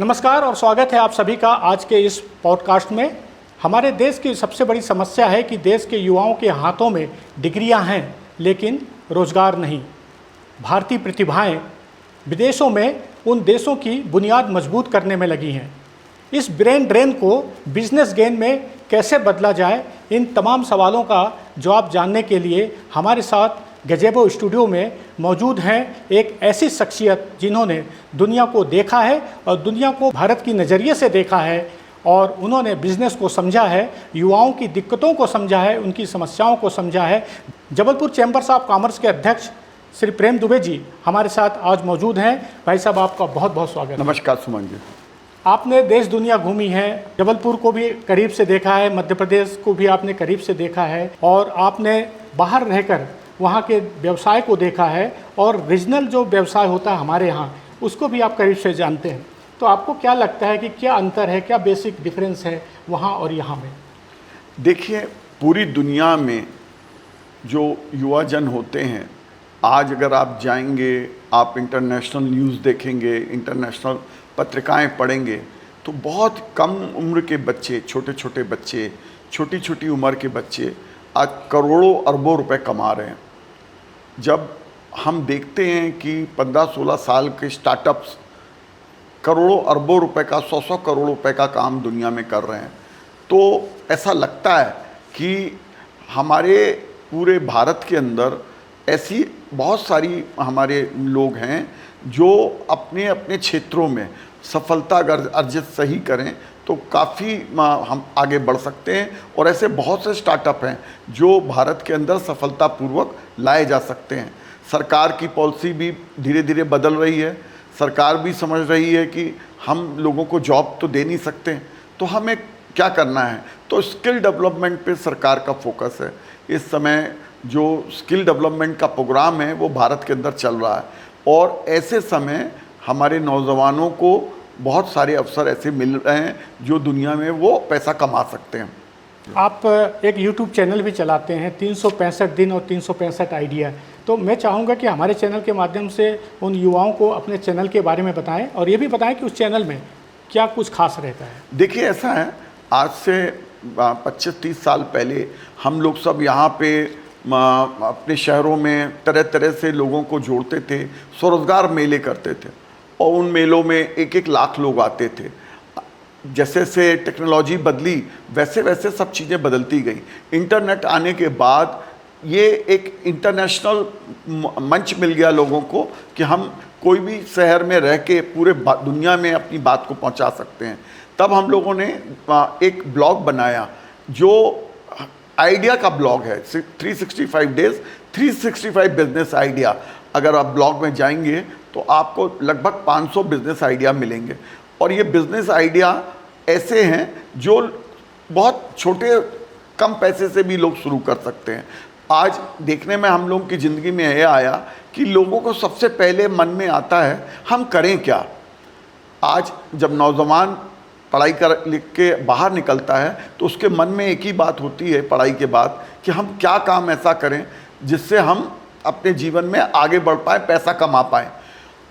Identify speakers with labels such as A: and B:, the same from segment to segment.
A: नमस्कार और स्वागत है आप सभी का आज के इस पॉडकास्ट में। हमारे देश की सबसे बड़ी समस्या है कि देश के युवाओं के हाथों में डिग्रियां हैं लेकिन रोज़गार नहीं। भारतीय प्रतिभाएं विदेशों में उन देशों की बुनियाद मजबूत करने में लगी हैं। इस ब्रेन ड्रेन को बिजनेस गेन में कैसे बदला जाए, इन तमाम सवालों का जवाब जानने के लिए हमारे साथ गजेबो स्टूडियो में मौजूद हैं एक ऐसी शख्सियत जिन्होंने दुनिया को देखा है और दुनिया को भारत की नज़रिए से देखा है और उन्होंने बिज़नेस को समझा है, युवाओं की दिक्कतों को समझा है, उनकी समस्याओं को समझा है। जबलपुर चैम्बर्स ऑफ कॉमर्स के अध्यक्ष श्री प्रेम दुबे जी हमारे साथ आज मौजूद हैं। भाई साहब, आपका बहुत बहुत स्वागत।
B: नमस्कार सुमन जी।
A: आपने देश दुनिया घूमी है, जबलपुर को भी करीब से देखा है, मध्य प्रदेश को भी आपने करीब से देखा है और आपने बाहर रहकर वहाँ के व्यवसाय को देखा है और रीजनल जो व्यवसाय होता है हमारे यहाँ उसको भी आप करीब से जानते हैं। तो आपको क्या लगता है कि क्या अंतर है, क्या बेसिक डिफरेंस है वहाँ और यहाँ में?
B: देखिए, पूरी दुनिया में जो युवा जन होते हैं, आज अगर आप जाएंगे, आप इंटरनेशनल न्यूज़ देखेंगे, इंटरनेशनल पत्रिकाएं पढ़ेंगे तो बहुत कम उम्र के बच्चे, छोटे छोटे बच्चे, छोटी छोटी उम्र के बच्चे आज करोड़ों अरबों रुपए कमा रहे हैं। जब हम देखते हैं कि 15-16 साल के स्टार्टअप्स करोड़ों अरबों रुपए का, 100 करोड़ रुपए का काम दुनिया में कर रहे हैं, तो ऐसा लगता है कि हमारे पूरे भारत के अंदर ऐसी बहुत सारी हमारे लोग हैं जो अपने अपने क्षेत्रों में सफलता अगर अर्जित सही करें तो काफ़ी हम आगे बढ़ सकते हैं। और ऐसे बहुत से स्टार्टअप हैं जो भारत के अंदर सफलतापूर्वक लाए जा सकते हैं। सरकार की पॉलिसी भी धीरे धीरे बदल रही है। सरकार भी समझ रही है कि हम लोगों को जॉब तो दे नहीं सकते, तो हमें क्या करना है, तो स्किल डेवलपमेंट पे सरकार का फोकस है। इस समय जो स्किल डेवलपमेंट का प्रोग्राम है वो भारत के अंदर चल रहा है और ऐसे समय हमारे नौजवानों को बहुत सारे अवसर ऐसे मिल रहे हैं जो दुनिया में वो पैसा कमा सकते हैं।
A: आप एक YouTube चैनल भी चलाते हैं, 365 दिन और 365 आइडिया। तो मैं चाहूँगा कि हमारे चैनल के माध्यम से उन युवाओं को अपने चैनल के बारे में बताएं और ये भी बताएं कि उस चैनल में क्या कुछ खास रहता है।
B: देखिए, ऐसा है, आज से 25-30 साल पहले हम लोग सब यहाँ पे अपने शहरों में तरह तरह से लोगों को जोड़ते थे, स्वरोजगार मेले करते थे और उन मेलों में 1-1 लाख लोग आते थे। जैसे जैसे टेक्नोलॉजी बदली वैसे वैसे सब चीज़ें बदलती गई। इंटरनेट आने के बाद ये एक इंटरनेशनल मंच मिल गया लोगों को कि हम कोई भी शहर में रह के पूरे दुनिया में अपनी बात को पहुंचा सकते हैं। तब हम लोगों ने एक ब्लॉग बनाया जो आइडिया का ब्लॉग है, 365 डेज 365 बिजनेस आइडिया। अगर आप ब्लॉग में जाएंगे तो आपको लगभग 500 बिजनेस आइडिया मिलेंगे और ये बिजनेस आइडिया ऐसे हैं जो बहुत छोटे कम पैसे से भी लोग शुरू कर सकते हैं। आज देखने में हम लोगों की ज़िंदगी में यह आया कि लोगों को सबसे पहले मन में आता है हम करें क्या। आज जब नौजवान पढ़ाई कर लिख के बाहर निकलता है तो उसके मन में एक ही बात होती है पढ़ाई के बाद कि हम क्या काम ऐसा करें जिससे हम अपने जीवन में आगे बढ़ पाए, पैसा कमा पाए।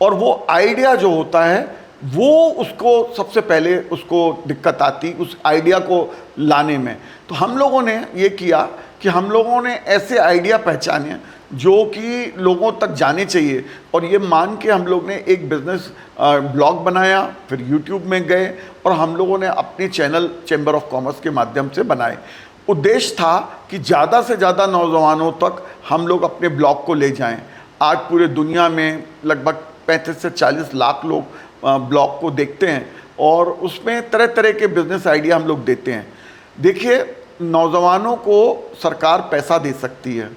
B: और वो आइडिया जो होता है वो उसको सबसे पहले उसको दिक्कत आती उस आइडिया को लाने में। तो हम लोगों ने ये किया कि हम लोगों ने ऐसे आइडिया पहचाने जो कि लोगों तक जाने चाहिए और ये मान के हम लोग ने एक बिज़नेस ब्लॉग बनाया, फिर यूट्यूब में गए और हम लोगों ने अपने चैनल चैम्बर ऑफ कॉमर्स के माध्यम से बनाए। उद्देश्य था कि ज़्यादा से ज़्यादा नौजवानों तक हम लोग अपने ब्लॉग को ले जाएं। आज पूरे दुनिया में लगभग 35 से 40 लाख लोग ब्लॉग को देखते हैं और उसमें तरह तरह के बिजनेस आइडिया हम लोग देते हैं। देखिए, नौजवानों को सरकार पैसा दे सकती है,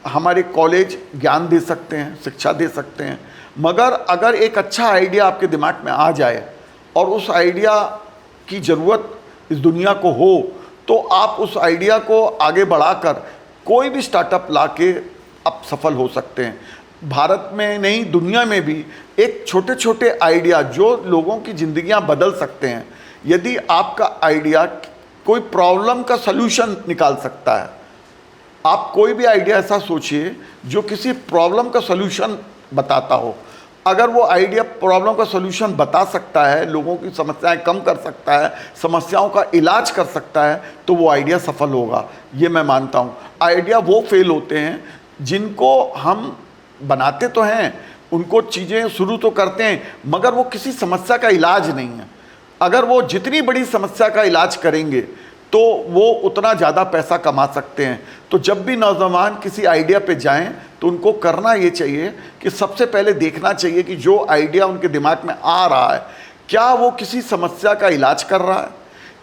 B: हमारे कॉलेज ज्ञान दे सकते हैं, शिक्षा दे सकते हैं, मगर अगर एक अच्छा आइडिया आपके दिमाग में आ जाए और उस आइडिया की ज़रूरत इस दुनिया को हो तो आप उस आइडिया को आगे बढ़ाकर कोई भी स्टार्टअप लाके आप सफल हो सकते हैं। भारत में नहीं, दुनिया में भी एक छोटे छोटे आइडिया जो लोगों की ज़िंदगियां बदल सकते हैं। यदि आपका आइडिया कोई प्रॉब्लम का सलूशन निकाल सकता है, आप कोई भी आइडिया ऐसा सोचिए जो किसी प्रॉब्लम का सलूशन बताता हो अगर वो आइडिया प्रॉब्लम का सॉल्यूशन बता सकता है, लोगों की समस्याएं कम कर सकता है, समस्याओं का इलाज कर सकता है, तो वो आइडिया सफल होगा, ये मैं मानता हूँ। आइडिया वो फेल होते हैं जिनको हम बनाते तो हैं, उनको चीज़ें शुरू तो करते हैं, मगर वो किसी समस्या का इलाज नहीं है। अगर वो जितनी बड़ी समस्या का इलाज करेंगे तो वो उतना ज़्यादा पैसा कमा सकते हैं। तो जब भी नौजवान किसी आइडिया पे जाएं तो उनको करना ये चाहिए कि सबसे पहले देखना चाहिए कि जो आइडिया उनके दिमाग में आ रहा है, क्या वो किसी समस्या का इलाज कर रहा है,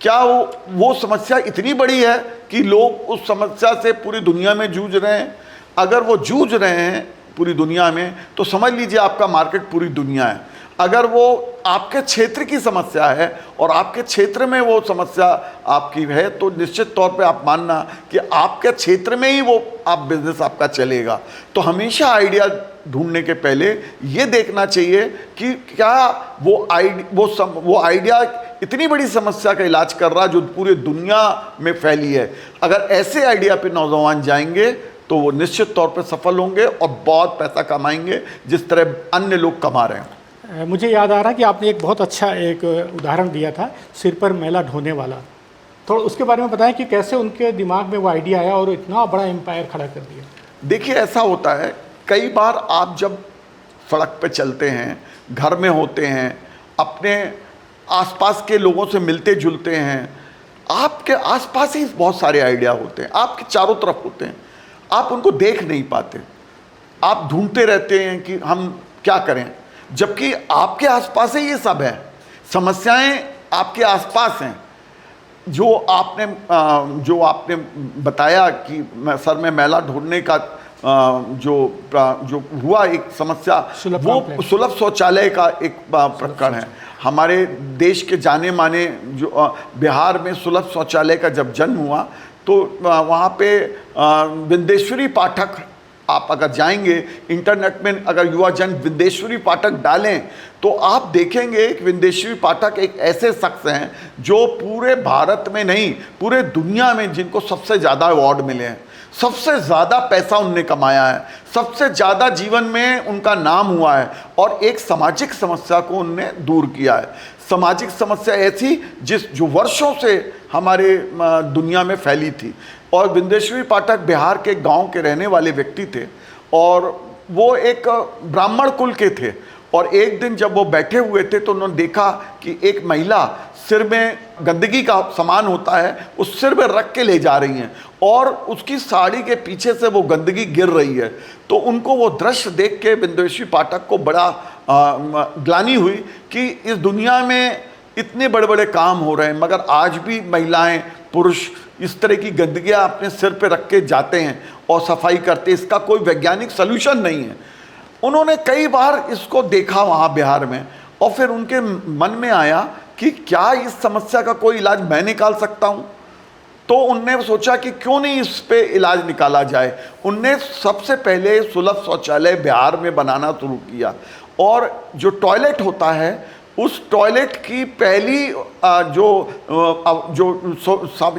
B: क्या वो समस्या इतनी बड़ी है कि लोग उस समस्या से पूरी दुनिया में जूझ रहे हैं। अगर वो जूझ रहे हैं पूरी दुनिया में तो समझ लीजिए आपका मार्केट पूरी दुनिया है। अगर वो आपके क्षेत्र की समस्या है और आपके क्षेत्र में वो समस्या आपकी है तो निश्चित तौर पे आप मानना कि आपके क्षेत्र में ही वो आप बिजनेस आपका चलेगा। तो हमेशा आइडिया ढूंढने के पहले ये देखना चाहिए कि क्या वो आइडिया इतनी बड़ी समस्या का इलाज कर रहा है जो पूरी दुनिया में फैली है। अगर ऐसे आइडिया पे नौजवान जाएंगे तो वो निश्चित तौर पे सफल होंगे और बहुत पैसा कमाएंगे जिस तरह अन्य लोग कमा रहे हैं।
A: मुझे याद आ रहा कि आपने एक बहुत अच्छा एक उदाहरण दिया था, सिर पर मैला ढोने वाला। थोड़ा उसके बारे में बताएं कि कैसे उनके दिमाग में वो आइडिया आया और इतना बड़ा एम्पायर खड़ा कर दिया।
B: देखिए ऐसा होता है, कई बार आप जब सड़क पे चलते हैं, घर में होते हैं, अपने आसपास के लोगों से मिलते जुलते हैं, आपके आसपास ही बहुत सारे आइडिया होते हैं, आपके चारों तरफ होते हैं, आप उनको देख नहीं पाते, आप ढूंढते रहते हैं कि हम क्या करें, जबकि आपके आसपास ही ये सब है। समस्याएं आपके आसपास हैं। जो आपने बताया कि सर में मैला ढूंढने का जो हुआ एक समस्या, वो सुलभ शौचालय का एक प्रकरण है। हमारे देश के जाने माने जो बिहार में सुलभ शौचालय का जब जन्म हुआ तो वहाँ पे विंदेश्वरी पाठक, आप अगर जाएंगे इंटरनेट में, अगर युवा जन विंदेश्वरी पाठक डालें तो आप देखेंगे कि विंदेश्वरी पाठक एक ऐसे शख्स हैं जो पूरे भारत में नहीं पूरे दुनिया में जिनको सबसे ज़्यादा अवार्ड मिले हैं, सबसे ज़्यादा पैसा उनने कमाया है, सबसे ज़्यादा जीवन में उनका नाम हुआ है और एक सामाजिक समस्या को उनने दूर किया है। सामाजिक समस्या ऐसी जो वर्षों से हमारे दुनिया में फैली थी। और विंदेश्वरी पाठक बिहार के गांव के रहने वाले व्यक्ति थे और वो एक ब्राह्मण कुल के थे। और एक दिन जब वो बैठे हुए थे तो उन्होंने देखा कि एक महिला सिर में गंदगी का सामान होता है, उस सिर में रख के ले जा रही हैं और उसकी साड़ी के पीछे से वो गंदगी गिर रही है। तो उनको वो दृश्य देख के विंदेश्वरी पाठक को बड़ा ग्लानि हुई कि इस दुनिया में इतने बड़े बड़े काम हो रहे हैं मगर आज भी महिलाएं पुरुष इस तरह की गंदगियां अपने सिर पे रख के जाते हैं और सफाई करते हैं। इसका कोई वैज्ञानिक सलूशन नहीं है। उन्होंने कई बार इसको देखा वहाँ बिहार में और फिर उनके मन में आया कि क्या इस समस्या का कोई इलाज मैं निकाल सकता हूँ। तो उनने सोचा कि क्यों नहीं इस पे इलाज निकाला जाए। उनने सबसे पहले सुलभ शौचालय बिहार में बनाना शुरू किया और जो टॉयलेट होता है उस टॉयलेट की पहली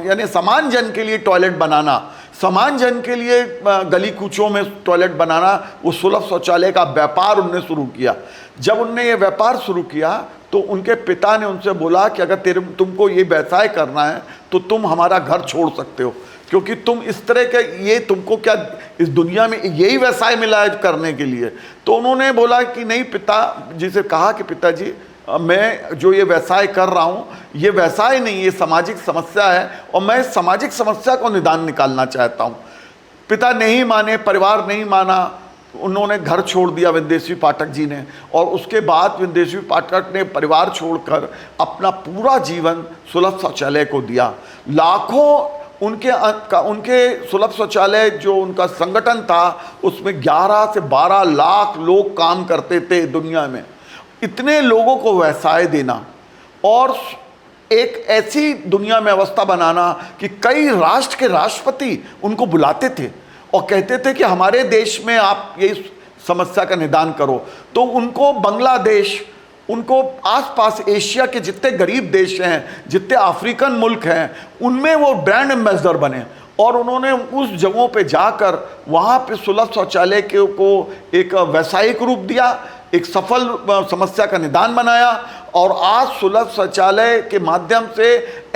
B: यानी समान जन के लिए टॉयलेट बनाना, समान जन के लिए गली कूचों में टॉयलेट बनाना, वो सुलभ शौचालय का व्यापार उनने शुरू किया। जब उनने ये व्यापार शुरू किया तो उनके पिता ने उनसे बोला कि अगर तुमको ये व्यवसाय करना है तो तुम हमारा घर छोड़ सकते हो, क्योंकि तुम इस तरह के ये तुमको क्या इस दुनिया में यही व्यवसाय मिला है करने के लिए। तो उन्होंने बोला कि नहीं, पिताजी से कहा कि पिताजी मैं जो ये व्यवसाय कर रहा हूँ ये व्यवसाय नहीं, ये सामाजिक समस्या है और मैं इस सामाजिक समस्या को निदान निकालना चाहता हूँ। पिता नहीं माने, परिवार नहीं माना, उन्होंने घर छोड़ दिया विंदेश्वरी पाठक जी ने। और उसके बाद विंदेश्वरी पाठक ने परिवार छोड़कर अपना पूरा जीवन सुलभ शौचालय को दिया। लाखों उनके सुलभ शौचालय जो उनका संगठन था उसमें 11 से 12 लाख लोग काम करते थे दुनिया में। इतने लोगों को व्यवसाय देना और एक ऐसी दुनिया में अवस्था बनाना कि कई राष्ट्र के राष्ट्रपति उनको बुलाते थे और कहते थे कि हमारे देश में आप ये समस्या का निदान करो। तो उनको बांग्लादेश, उनको आसपास एशिया के जितने गरीब देश हैं, जितने अफ्रीकन मुल्क हैं, उनमें वो ब्रांड एम्बेसडर बने और उन्होंने उस जगहों पे जाकर वहाँ पे सुलभ शौचालय को एक व्यावसायिक रूप दिया। एक सफल समस्या का निदान बनाया। और आज सुलभ शौचालय के माध्यम से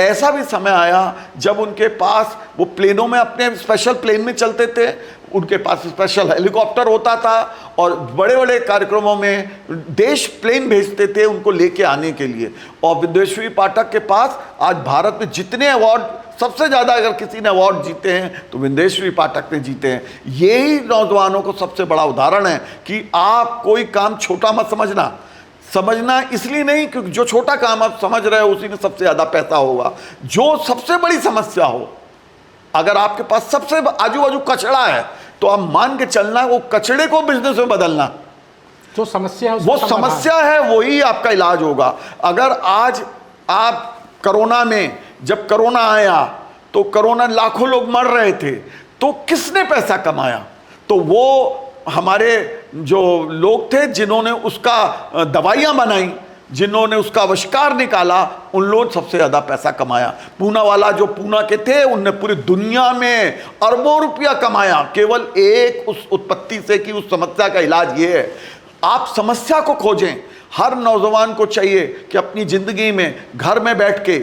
B: ऐसा भी समय आया जब उनके पास वो प्लेनों में, अपने स्पेशल प्लेन में चलते थे, उनके पास स्पेशल हेलीकॉप्टर होता था और बड़े बड़े कार्यक्रमों में देश प्लेन भेजते थे उनको लेके आने के लिए। और विंदेश्वरी पाठक के पास आज भारत में जितने अवार्ड, सबसे ज़्यादा अगर किसी ने अवार्ड जीते हैं तो विंदेश्वरी पाठक ने जीते हैं। यही नौजवानों को सबसे बड़ा उदाहरण है कि आप कोई काम छोटा मत समझना इसलिए नहीं क्योंकि जो छोटा काम आप समझ रहे हो उसी में सबसे ज़्यादा पैसा होगा। जो सबसे बड़ी समस्या हो, अगर आपके पास सबसे आजू बाजू कचरा है तो आप मान के चलना वो कचरे को बिजनेस में बदलना,
A: जो समस्या है
B: वो समस्या है, वही आपका इलाज होगा। अगर आज आप कोरोना में, जब कोरोना आया तो कोरोना लाखों लोग मर रहे थे, तो किसने पैसा कमाया? तो वो हमारे जो लोग थे जिन्होंने उसका दवाइयाँ बनाई, जिन्होंने उसका आविष्कार निकाला, उन लोगों ने सबसे ज़्यादा पैसा कमाया। पूना वाला जो पूना के थे, उनने पूरी दुनिया में अरबों रुपया कमाया केवल एक उस उत्पत्ति से कि उस समस्या का इलाज ये है। आप समस्या को खोजें। हर नौजवान को चाहिए कि अपनी ज़िंदगी में घर में बैठ के,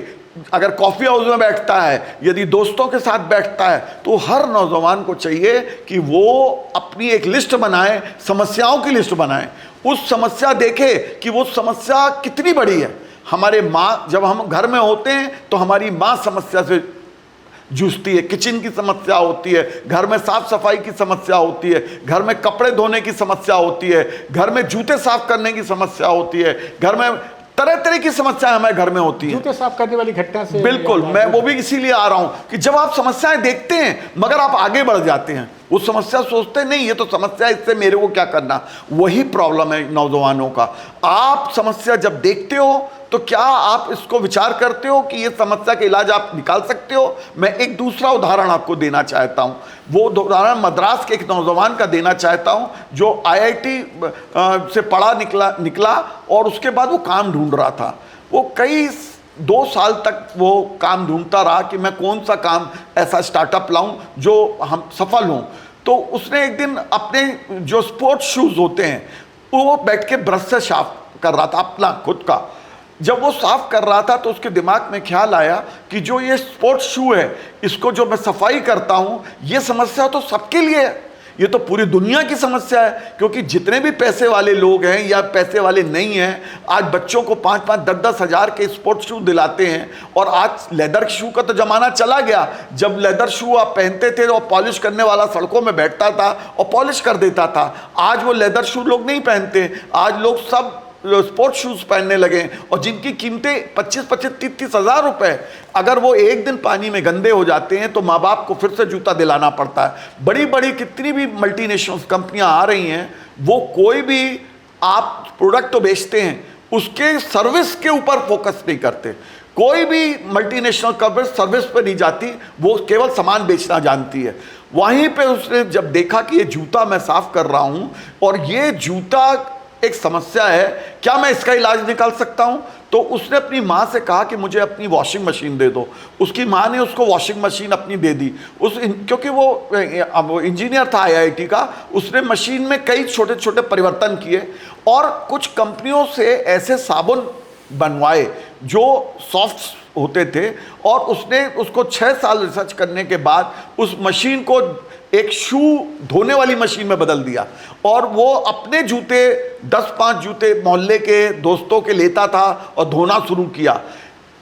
B: अगर कॉफ़ी हाउस में बैठता है, यदि दोस्तों के साथ बैठता है, तो हर नौजवान को चाहिए कि वो अपनी एक लिस्ट बनाए, समस्याओं की लिस्ट बनाए। उस समस्या देखे कि वो समस्या कितनी बड़ी है। हमारे माँ, जब हम घर में होते हैं तो हमारी माँ समस्या से जूझती है, किचन की समस्या होती है, घर में साफ सफाई की समस्या होती है, घर में कपड़े धोने की समस्या होती है, घर में जूते साफ करने की समस्या होती है, घर में तरह तरह की समस्याएं हमारे घर में होती हैं।
A: जूते साफ करने वाली घटना से
B: बिल्कुल, मैं वो भी इसीलिए आ रहा हूं कि जब आप समस्याएं देखते हैं मगर आप आगे बढ़ जाते हैं, उस समस्या सोचते नहीं ये तो समस्या, इससे मेरे को क्या करना। वही प्रॉब्लम है नौजवानों का। आप समस्या जब देखते हो तो क्या आप इसको विचार करते हो कि ये समस्या का इलाज आप निकाल सकते हो? मैं एक दूसरा उदाहरण आपको देना चाहता हूँ। वो उदाहरण मद्रास के एक नौजवान का देना चाहता हूँ जो IIT से पढ़ा निकला और उसके बाद वो काम ढूंढ रहा था। वो कई 2 साल तक वो काम ढूंढता रहा कि मैं कौन सा काम ऐसा स्टार्टअप लाऊं जो हम सफल हों। तो उसने एक दिन अपने जो स्पोर्ट्स शूज़ होते हैं वो बैठ के ब्रश से साफ कर रहा था अपना खुद का। जब वो साफ कर रहा था तो उसके दिमाग में ख्याल आया कि जो ये स्पोर्ट्स शू है, इसको जो मैं सफाई करता हूँ, ये समस्या तो सबके लिए है, ये तो पूरी दुनिया की समस्या है। क्योंकि जितने भी पैसे वाले लोग हैं या पैसे वाले नहीं हैं, आज बच्चों को 5-5, 10-10 हज़ार के स्पोर्ट्स शू दिलाते हैं। और आज लेदर शू का तो ज़माना चला गया। जब लेदर शू आप पहनते थे और पॉलिश करने वाला सड़कों में बैठता था और पॉलिश कर देता था। आज वो लेदर शू लोग नहीं पहनते, आज लोग सब स्पोर्ट्स शूज़ पहनने लगे और जिनकी कीमतें 25-25, 30-30 हज़ार रुपये। अगर वो एक दिन पानी में गंदे हो जाते हैं तो माँ बाप को फिर से जूता दिलाना पड़ता है। बड़ी बड़ी कितनी भी मल्टीनेशनल कंपनियां आ रही हैं, वो कोई भी आप प्रोडक्ट तो बेचते हैं, उसके सर्विस के ऊपर फोकस नहीं करते। कोई भी मल्टीनेशनल कंपनी सर्विस पर नहीं जाती, वो केवल सामान बेचना जानती है। वहीं पे उसने जब देखा कि ये जूता मैं साफ कर रहा हूँ और ये जूता एक समस्या है, क्या मैं इसका इलाज निकाल सकता हूं? तो उसने अपनी माँ से कहा कि मुझे अपनी वॉशिंग मशीन दे दो। उसकी माँ ने उसको वॉशिंग मशीन अपनी दे दी। क्योंकि वो इंजीनियर था IIT का, उसने मशीन में कई छोटे छोटे परिवर्तन किए और कुछ कंपनियों से ऐसे साबुन बनवाए जो सॉफ्ट होते थे। और उसने उसको 6 साल रिसर्च करने के बाद उस मशीन को एक शू धोने वाली मशीन में बदल दिया। और वो अपने जूते 10-5 जूते मोहल्ले के दोस्तों के लेता था और धोना शुरू किया।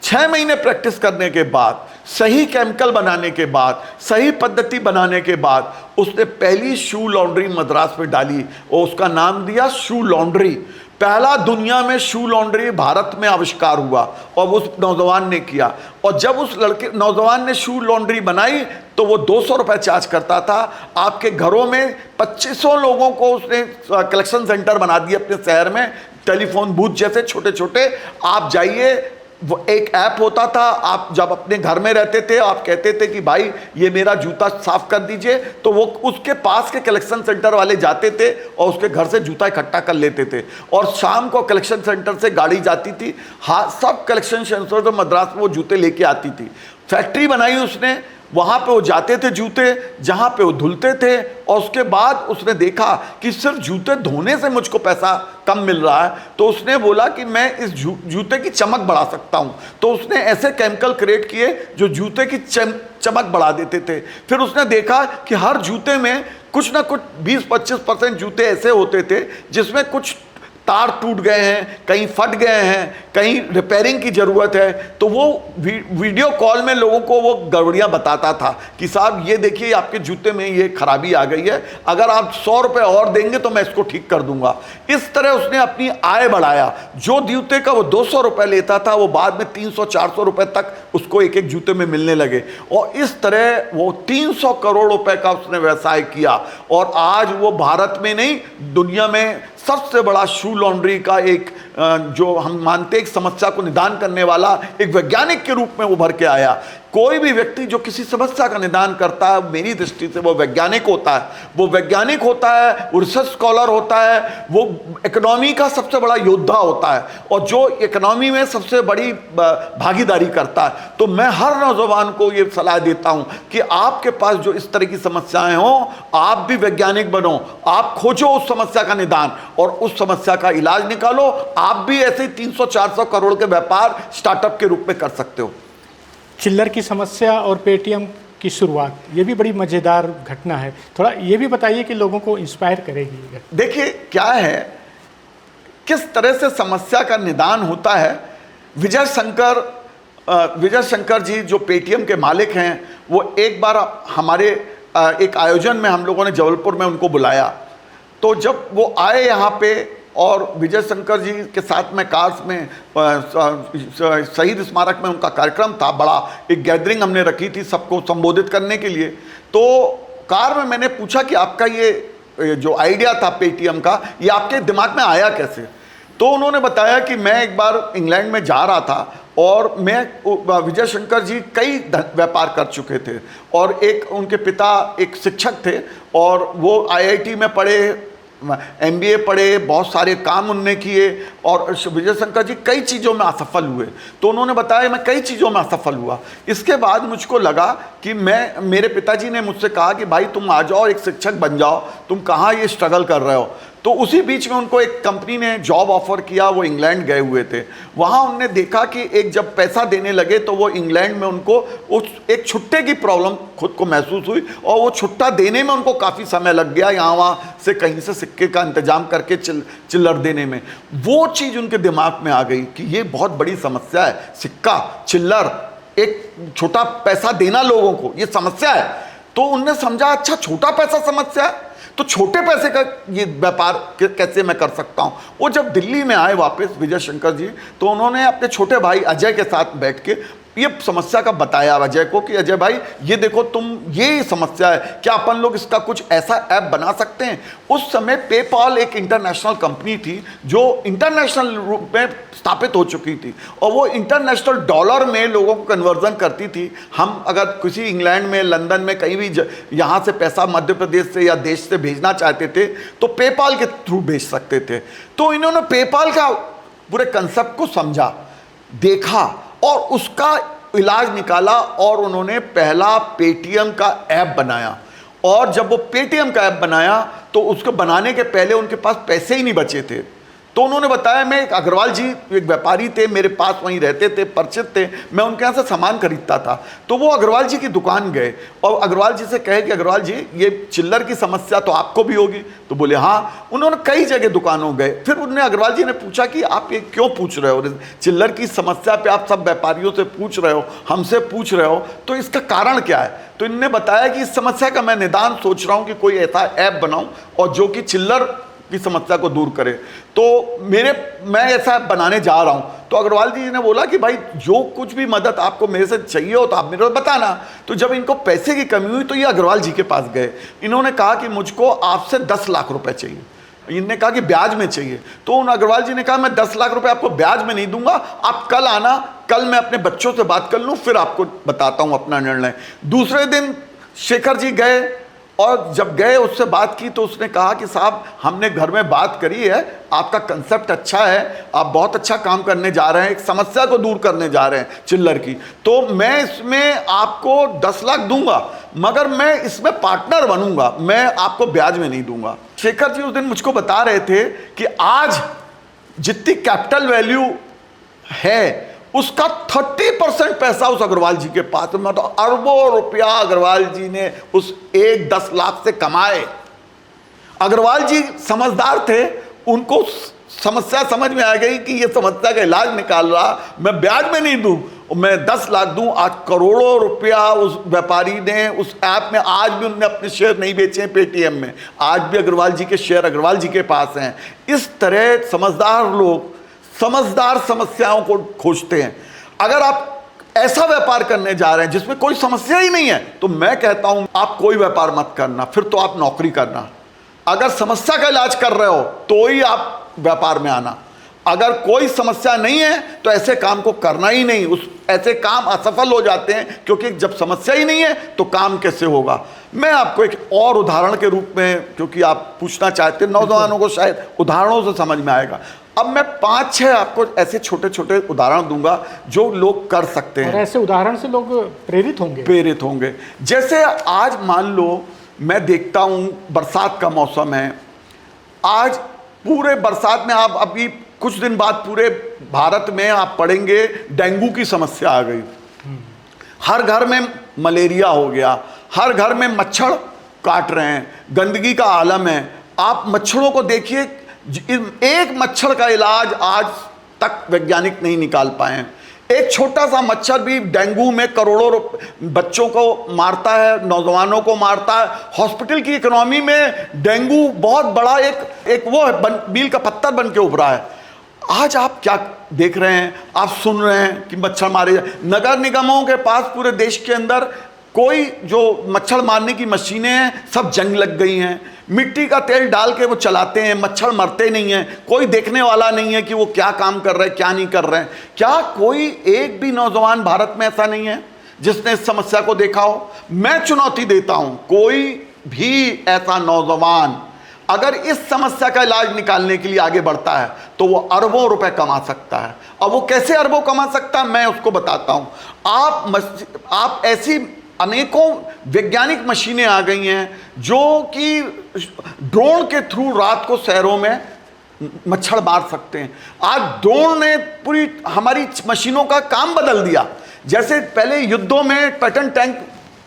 B: 6 महीने प्रैक्टिस करने के बाद, सही केमिकल बनाने के बाद, सही पद्धति बनाने के बाद उसने पहली शू लॉन्ड्री मद्रास में डाली और उसका नाम दिया शू लॉन्ड्री। पहला दुनिया में शू लॉन्ड्री भारत में आविष्कार हुआ और उस नौजवान ने किया। और जब उस नौजवान ने शू लॉन्ड्री बनाई तो वो 200 रुपये चार्ज करता था। आपके घरों में 2500 लोगों को उसने कलेक्शन सेंटर बना दिए अपने शहर में, टेलीफोन बूथ जैसे छोटे छोटे। आप जाइए, वो एक ऐप होता था, आप जब अपने घर में रहते थे आप कहते थे कि भाई ये मेरा जूता साफ कर दीजिए, तो वो उसके पास के कलेक्शन सेंटर वाले जाते थे और उसके घर से जूता इकट्ठा कर लेते थे। और शाम को कलेक्शन सेंटर से गाड़ी जाती थी, हाँ सब कलेक्शन सेंटर तो मद्रास में वो जूते लेके आती थी। फैक्ट्री बनाई उसने वहाँ पे वो जाते थे जूते जहाँ पे वो धुलते थे, और उसके बाद उसने देखा कि सिर्फ जूते धोने से मुझको पैसा कम मिल रहा है, तो उसने बोला कि मैं इस जूते की चमक बढ़ा सकता हूँ। तो उसने ऐसे केमिकल क्रिएट किए जो जूते की चमक बढ़ा देते थे। फिर उसने देखा कि हर जूते में कुछ ना कुछ 20-25% जूते ऐसे होते थे जिसमें कुछ तार टूट गए हैं, कहीं फट गए हैं, कहीं रिपेयरिंग की ज़रूरत है। तो वो वीडियो कॉल में लोगों को वो गड़बड़ियाँ बताता था कि साहब ये देखिए आपके जूते में ये खराबी आ गई है, अगर आप 100 रुपये और देंगे तो मैं इसको ठीक कर दूंगा। इस तरह उसने अपनी आय बढ़ाया। जो जूते का वो 200 रुपये लेता था वो बाद में 300-400 रुपये तक उसको एक एक जूते में मिलने लगे, और इस तरह वो 300 करोड़ रुपए का उसने व्यवसाय किया। और आज वो भारत में नहीं, दुनिया में सबसे बड़ा शू लॉन्ड्री का एक जो हम मानते एक समस्या को निदान करने वाला एक वैज्ञानिक के रूप में उभर के आया। कोई भी व्यक्ति जो किसी समस्या का निदान करता है, मेरी दृष्टि से वो वैज्ञानिक होता है। वो वैज्ञानिक होता है, वो रिसर्च स्कॉलर होता है, वो इकोनॉमी का सबसे बड़ा योद्धा होता है, और जो इकोनॉमी में सबसे बड़ी भागीदारी करता है। तो मैं हर नौजवान को ये सलाह देता हूं कि आपके पास जो इस तरह की समस्याएं हों, आप भी वैज्ञानिक बनो, आप खोजो उस समस्या का निदान और उस समस्या का इलाज निकालो। आप भी ऐसे 300-400 करोड़ के व्यापार स्टार्टअप के रूप में कर सकते हो।
A: चिल्लर की समस्या और पेटीएम की शुरुआत, ये भी बड़ी मज़ेदार घटना है। थोड़ा ये भी बताइए कि लोगों को इंस्पायर करेगी।
B: देखिए क्या है, किस तरह से समस्या का निदान होता है। विजय शंकर जी जो पेटीएम के मालिक हैं, वो एक बार हमारे एक आयोजन में हम लोगों ने जबलपुर में उनको बुलाया। तो जब वो आए यहाँ पे, और विजय शंकर जी के साथ में कार्स में शहीद स्मारक में उनका कार्यक्रम था, बड़ा एक गैदरिंग हमने रखी थी सबको संबोधित करने के लिए। तो कार में मैंने पूछा कि आपका ये जो आइडिया था पेटीएम का, ये आपके दिमाग में आया कैसे? तो उन्होंने बताया कि मैं एक बार इंग्लैंड में जा रहा था, और मैं विजय शंकर जी कई व्यापार कर चुके थे, और एक उनके पिता एक शिक्षक थे, और वो आईआईटी में पढ़े, MBA पढ़े, बहुत सारे काम उनने किए, और विजय शंकर जी कई चीज़ों में असफल हुए। तो उन्होंने बताया मैं कई चीज़ों में असफल हुआ। इसके बाद मुझको लगा कि मेरे पिताजी ने मुझसे कहा कि भाई तुम आ जाओ, एक शिक्षक बन जाओ, तुम कहाँ ये स्ट्रगल कर रहे हो। तो उसी बीच में उनको एक कंपनी ने जॉब ऑफर किया, वो इंग्लैंड गए हुए थे। वहाँ उन्होंने देखा कि एक जब पैसा देने लगे तो वो इंग्लैंड में उनको उस एक छुट्टे की प्रॉब्लम खुद को महसूस हुई, और वो छुट्टा देने में उनको काफ़ी समय लग गया, यहाँ वहाँ से कहीं से सिक्के का इंतजाम करके चिल्लर देने में। वो चीज़ उनके दिमाग में आ गई कि ये बहुत बड़ी समस्या है, सिक्का चिल्लर, एक छोटा पैसा देना लोगों को, ये समस्या है। तो उनने समझा अच्छा छोटा पैसा समस्या है, तो छोटे पैसे का ये व्यापार कैसे मैं कर सकता हूँ। वो जब दिल्ली में आए वापस विजय शंकर जी, तो उन्होंने अपने छोटे भाई अजय के साथ बैठ के ये समस्या का बताया अजय को कि अजय भाई ये देखो तुम, ये समस्या है, क्या अपन लोग इसका कुछ ऐसा ऐप बना सकते हैं। उस समय पेपाल एक इंटरनेशनल कंपनी थी जो इंटरनेशनल रूप में स्थापित हो चुकी थी, और वो इंटरनेशनल डॉलर में लोगों को कन्वर्जन करती थी। हम अगर किसी इंग्लैंड में, लंदन में, कहीं भी यहाँ से पैसा मध्य प्रदेश से या देश से भेजना चाहते थे तो पेपाल के थ्रू भेज सकते थे। तो इन्होंने पेपाल का पूरे कंसेप्ट को समझा, देखा, और उसका इलाज निकाला, और उन्होंने पहला पेटीएम का ऐप बनाया। और जब वो पेटीएम का ऐप बनाया तो उसको बनाने के पहले उनके पास पैसे ही नहीं बचे थे। तो उन्होंने बताया मैं एक अग्रवाल जी एक व्यापारी थे, मेरे पास वहीं रहते थे, परिचित थे, मैं उनके यहाँ से सामान खरीदता था। तो वो अग्रवाल जी की दुकान गए और अग्रवाल जी से कहे कि अग्रवाल जी ये चिल्लर की समस्या तो आपको भी होगी। तो बोले हाँ। उन्होंने कई जगह दुकानों गए, फिर उन्होंने अग्रवाल जी ने पूछा कि आप ये क्यों पूछ रहे हो, चिल्लर की समस्या पे आप सब व्यापारियों से पूछ रहे हो, हमसे पूछ रहे हो, तो इसका कारण क्या है। तो इनने बताया कि इस समस्या का मैं निदान सोच रहा हूँ कि कोई ऐसा ऐप बनाऊँ और जो कि चिल्लर की समस्या को दूर करे। तो मैं ऐसा बनाने जा रहा हूं। तो अग्रवाल जी ने बोला कि भाई जो कुछ भी मदद आपको मेरे से चाहिए हो तो आप मेरे को बताना। तो जब इनको पैसे की कमी हुई तो ये अग्रवाल जी के पास गए। इन्होंने कहा कि मुझको आपसे 10 लाख रुपए चाहिए। इनने कहा कि ब्याज में चाहिए। तो उन अग्रवाल जी ने कहा मैं 10 लाख रुपए आपको ब्याज में नहीं दूंगा, आप कल आना, कल मैं अपने बच्चों से बात कर लूँ, फिर आपको बताता हूँ अपना निर्णय। दूसरे दिन शेखर जी गए और जब गए उससे बात की तो उसने कहा कि साहब हमने घर में बात करी है, आपका कंसेप्ट अच्छा है, आप बहुत अच्छा काम करने जा रहे हैं, एक समस्या को दूर करने जा रहे हैं चिल्लर की, तो मैं इसमें आपको 10 लाख दूंगा, मगर मैं इसमें पार्टनर बनूंगा, मैं आपको ब्याज में नहीं दूंगा। शेखर जी उस दिन मुझको बता रहे थे कि आज जितनी कैपिटल वैल्यू है उसका 30% पैसा उस अग्रवाल जी के पास है। मतलब अरबों रुपया अग्रवाल जी ने उस 10 लाख से कमाए। अग्रवाल जी समझदार थे, उनको समस्या समझ में आ गई कि ये समस्या का इलाज निकाल रहा, मैं ब्याज में नहीं दूं, मैं 10 लाख दूं। आज करोड़ों रुपया उस व्यापारी ने उस ऐप में, आज भी उन्होंने अपने शेयर नहीं बेचे हैं पेटीएम में, आज भी अग्रवाल जी के शेयर अग्रवाल जी के पास हैं। इस तरह समझदार लोग समझदार समस्याओं को खोजते हैं। अगर आप ऐसा व्यापार करने जा रहे हैं जिसमें कोई समस्या ही नहीं है, तो मैं कहता हूं आप कोई व्यापार मत करना, फिर तो आप नौकरी करना। अगर समस्या का इलाज कर रहे हो तो ही आप व्यापार में आना। अगर कोई समस्या नहीं है तो ऐसे काम को करना ही नहीं, ऐसे काम असफल हो जाते हैं, क्योंकि जब समस्या ही नहीं है तो काम कैसे होगा। मैं आपको एक और उदाहरण के रूप में, क्योंकि आप पूछना चाहते हैं, नौजवानों को शायद उदाहरणों से समझ में आएगा, अब मैं 5-6 आपको ऐसे छोटे छोटे उदाहरण दूंगा जो लोग कर सकते हैं,
A: और ऐसे उदाहरण से लोग प्रेरित होंगे। जैसे आज मान लो मैं देखता हूं बरसात का मौसम है, आज पूरे बरसात में आप अभी कुछ दिन बाद पूरे भारत में आप पढ़ेंगे डेंगू की समस्या आ गई। हर घर में मलेरिया हो गया, हर घर में मच्छर काट रहे हैं, गंदगी का आलम है। आप मच्छरों को देखिए, एक मच्छर का इलाज आज तक वैज्ञानिक नहीं निकाल पाए हैं। एक छोटा सा मच्छर भी डेंगू में करोड़ों बच्चों को मारता है, नौजवानों को मारता है। हॉस्पिटल की इकोनॉमी में डेंगू बहुत बड़ा एक वो मील का पत्थर बन के उभरा है। आज आप क्या देख रहे हैं, आप सुन रहे हैं कि मच्छर मारे जाए। नगर निगमों के पास पूरे देश के अंदर कोई जो मच्छर मारने की मशीनें हैं सब जंग लग गई हैं। मिट्टी का तेल डाल के वो चलाते हैं, मच्छर मरते नहीं हैं, कोई देखने वाला नहीं है कि वो क्या काम कर रहे हैं क्या नहीं कर रहे हैं। क्या कोई एक भी नौजवान भारत में ऐसा नहीं है जिसने इस समस्या को देखा हो? मैं चुनौती देता हूं, कोई भी ऐसा नौजवान अगर इस समस्या का इलाज निकालने के लिए आगे बढ़ता है तो वो अरबों रुपए कमा सकता है। अब वो कैसे अरबों कमा सकता है मैं उसको बताता हूं। आप ऐसी अनेकों वैज्ञानिक मशीनें आ गई हैं जो कि ड्रोन के थ्रू रात को शहरों में मच्छर मार सकते हैं। आज ड्रोन ने पूरी हमारी मशीनों का काम बदल दिया। जैसे पहले युद्धों में पैटर्न टैंक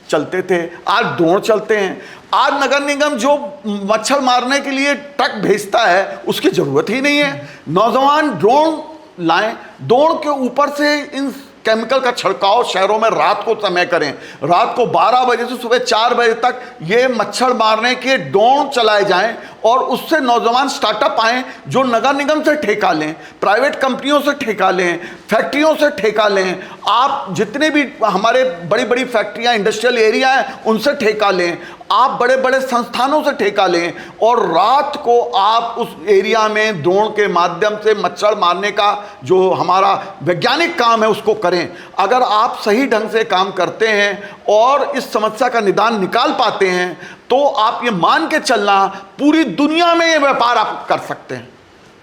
A: चलते थे, आज ड्रोन चलते हैं। आज नगर निगम जो मच्छर मारने के लिए ट्रक भेजता है उसकी जरूरत ही नहीं है। नौजवान ड्रोन लाएं, ड्रोन के ऊपर से इन केमिकल का छिड़काव शहरों में रात को समय करें। रात को 12 बजे से सुबह 4 बजे तक ये मच्छर मारने के ड्रोन चलाए जाएं और उससे नौजवान स्टार्टअप आएं जो नगर निगम से ठेका लें, प्राइवेट कंपनियों से ठेका लें, फैक्ट्रियों से ठेका लें। आप जितने भी हमारे बड़ी बड़ी फैक्ट्रियां, इंडस्ट्रियल एरिया हैं उनसे ठेका लें, आप बड़े बड़े संस्थानों से ठेका लें और रात को आप उस एरिया में ड्रोन के माध्यम से मच्छर मारने का जो हमारा वैज्ञानिक काम है उसको करें। अगर आप सही ढंग से काम करते हैं और इस समस्या का निदान निकाल पाते हैं तो आप ये मान के चलना पूरी दुनिया में ये व्यापार आप कर सकते हैं।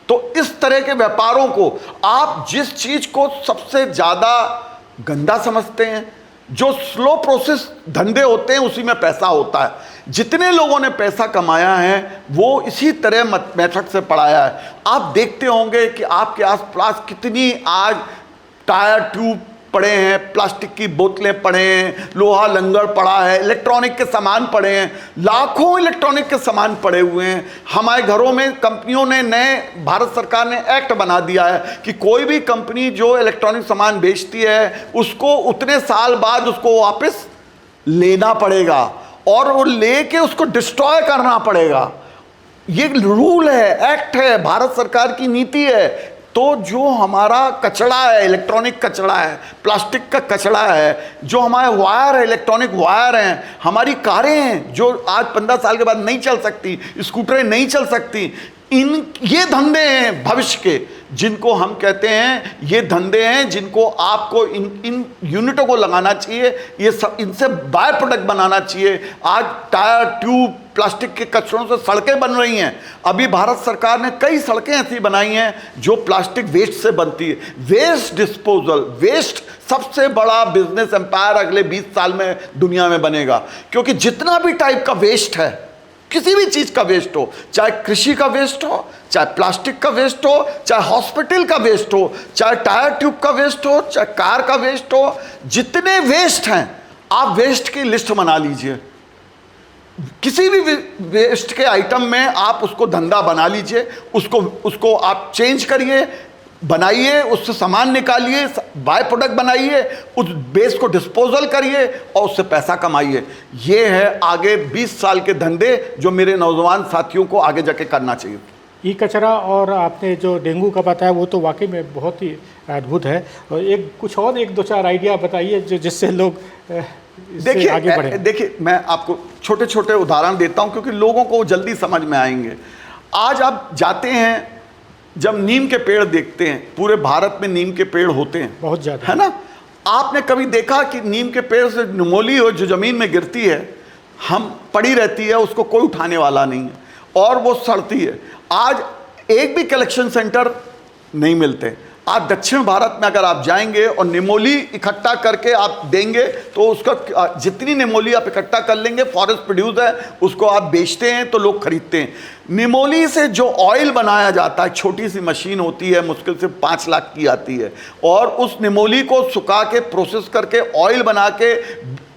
A: तो इस तरह के व्यापारों को, आप जिस चीज को सबसे ज्यादा गंदा समझते हैं, जो स्लो प्रोसेस धंधे होते हैं उसी में पैसा होता है। जितने लोगों ने पैसा कमाया है वो इसी तरह मेथड से पढ़ाया है। आप देखते होंगे कि आपके आसपास कितनी आज टायर ट्यूब पड़े हैं, प्लास्टिक की बोतलें पड़े हैं, लोहा लंगड़ पड़ा है, इलेक्ट्रॉनिक के सामान पड़े हैं, लाखों इलेक्ट्रॉनिक के सामान पड़े हुए हैं। हमारे घरों में कंपनियों ने भारत सरकार ने एक्ट बना दिया है कि कोई भी कंपनी जो इलेक्ट्रॉनिक सामान बेचती है उसको उतने साल बाद उसको वापस लेना पड़ेगा और वो लेके उसको डिस्ट्रॉय करना पड़ेगा। ये रूल है, एक्ट है, भारत सरकार की नीति है। तो जो हमारा कचरा है, इलेक्ट्रॉनिक कचरा है, प्लास्टिक का कचरा है, जो हमारे वायर है, इलेक्ट्रॉनिक वायर हैं, हमारी कारें हैं जो आज 15 साल के बाद नहीं चल सकती, स्कूटरें नहीं चल सकती,
B: ये धंधे हैं भविष्य के, जिनको हम कहते हैं ये धंधे हैं जिनको आपको इन यूनिटों को लगाना चाहिए, ये सब इनसे बाय प्रोडक्ट बनाना चाहिए। आज टायर, ट्यूब, प्लास्टिक के कचरों से सड़कें बन रही हैं। अभी भारत सरकार ने कई सड़कें ऐसी बनाई हैं जो प्लास्टिक वेस्ट से बनती है। वेस्ट डिस्पोजल, वेस्ट सबसे बड़ा बिजनेस एम्पायर अगले 20 साल में दुनिया में बनेगा, क्योंकि जितना भी टाइप का वेस्ट है, किसी भी चीज का वेस्ट हो, चाहे कृषि का वेस्ट हो, चाहे प्लास्टिक का वेस्ट हो, चाहे हॉस्पिटल का वेस्ट हो, चाहे टायर ट्यूब का वेस्ट हो, चाहे कार का वेस्ट हो, जितने वेस्ट हैं आप वेस्ट की लिस्ट बना लीजिए। किसी भी वेस्ट के आइटम में आप उसको धंधा बना लीजिए, उसको आप चेंज करिए, बनाइए, उससे सामान निकालिए, बाय प्रोडक्ट बनाइए, उस बेस को डिस्पोजल करिए और उससे पैसा कमाइए। ये है आगे 20 साल के धंधे जो मेरे नौजवान साथियों को आगे जाके करना चाहिए।
A: ई कचरा और आपने जो डेंगू का बताया वो तो वाकई में बहुत ही अद्भुत है। और एक दो चार आइडिया बताइए जिससे लोग इससे आगे बढ़े।
B: देखिए मैं आपको छोटे छोटे उदाहरण देता हूं क्योंकि लोगों को जल्दी समझ में आएंगे। आज आप जाते हैं, जब नीम के पेड़ देखते हैं, पूरे भारत में नीम के पेड़ होते हैं
A: बहुत ज़्यादा,
B: है ना। आपने कभी देखा कि नीम के पेड़ से निमोली हो जो ज़मीन में गिरती है, हम पड़ी रहती है, उसको कोई उठाने वाला नहीं है और वो सड़ती है। आज एक भी कलेक्शन सेंटर नहीं मिलते। आज दक्षिण भारत में अगर आप जाएंगे और निमोली इकट्ठा करके आप देंगे तो उसका जितनी निमोली आप इकट्ठा कर लेंगे, फॉरेस्ट प्रोड्यूस है, उसको आप बेचते हैं तो लोग खरीदते हैं। निमोली से जो ऑयल बनाया जाता है, छोटी सी मशीन होती है, मुश्किल से 5 लाख की आती है, और उस निमोली को सुखा के प्रोसेस करके ऑयल बना के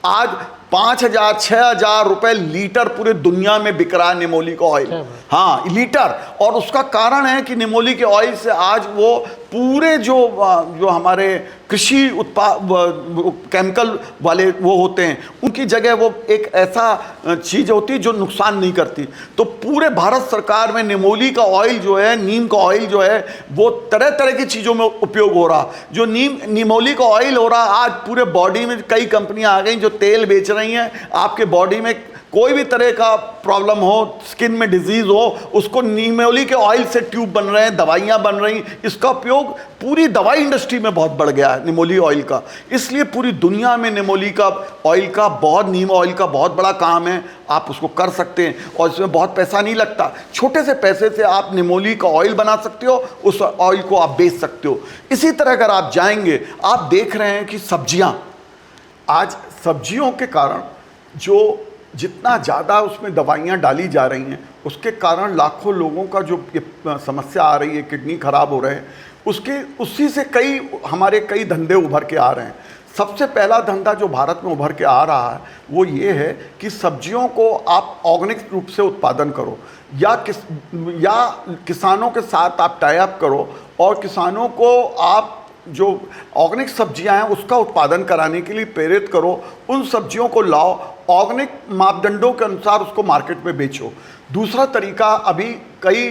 B: आज 5,000 6,000 रुपए लीटर पूरे दुनिया में बिक रहा है निमोली का ऑयल। हाँ, लीटर। और उसका कारण है कि निमोली के ऑयल से आज वो पूरे जो हमारे कृषि उत्पाद केमिकल वाले वो होते हैं, उनकी जगह वो एक ऐसा चीज़ होती है जो नुकसान नहीं करती। तो पूरे भारत सरकार में निमोली का ऑयल जो है, नीम का ऑयल जो है, वो तरह तरह की चीज़ों में उपयोग हो रहा। जो निमोली का ऑयल हो रहा, आज पूरे बॉडी में कई कंपनियां आ गई जो तेल बेच रही हैं। आपके बॉडी में कोई भी तरह का प्रॉब्लम हो, स्किन में डिजीज हो, उसको निमोली के ऑयल से ट्यूब बन रहे हैं, दवाइयाँ बन रही। इसका उपयोग पूरी दवाई इंडस्ट्री में बहुत बढ़ गया है निमोली ऑयल का। इसलिए पूरी दुनिया में निमोली का ऑयल का नीम ऑयल का बहुत बड़ा काम है। आप उसको कर सकते हैं और इसमें बहुत पैसा नहीं लगता। छोटे से पैसे से आप निमोली का ऑयल बना सकते हो, उस ऑयल को आप बेच सकते हो। इसी तरह अगर आप जाएंगे, आप देख रहे हैं कि सब्जियाँ, आज सब्जियों के कारण जो जितना ज़्यादा उसमें दवाइयाँ डाली जा रही हैं, उसके कारण लाखों लोगों का जो समस्या आ रही है, किडनी खराब हो रहे हैं, उसी से हमारे कई धंधे उभर के आ रहे हैं। सबसे पहला धंधा जो भारत में उभर के आ रहा है वो ये है कि सब्जियों को आप ऑर्गेनिक रूप से उत्पादन करो, या किसानों के साथ आप टाई अप करो और किसानों को आप जो ऑर्गेनिक सब्जियां हैं उसका उत्पादन कराने के लिए प्रेरित करो। उन सब्जियों को लाओ, ऑर्गेनिक मापदंडों के अनुसार उसको मार्केट में बेचो। दूसरा तरीका अभी कई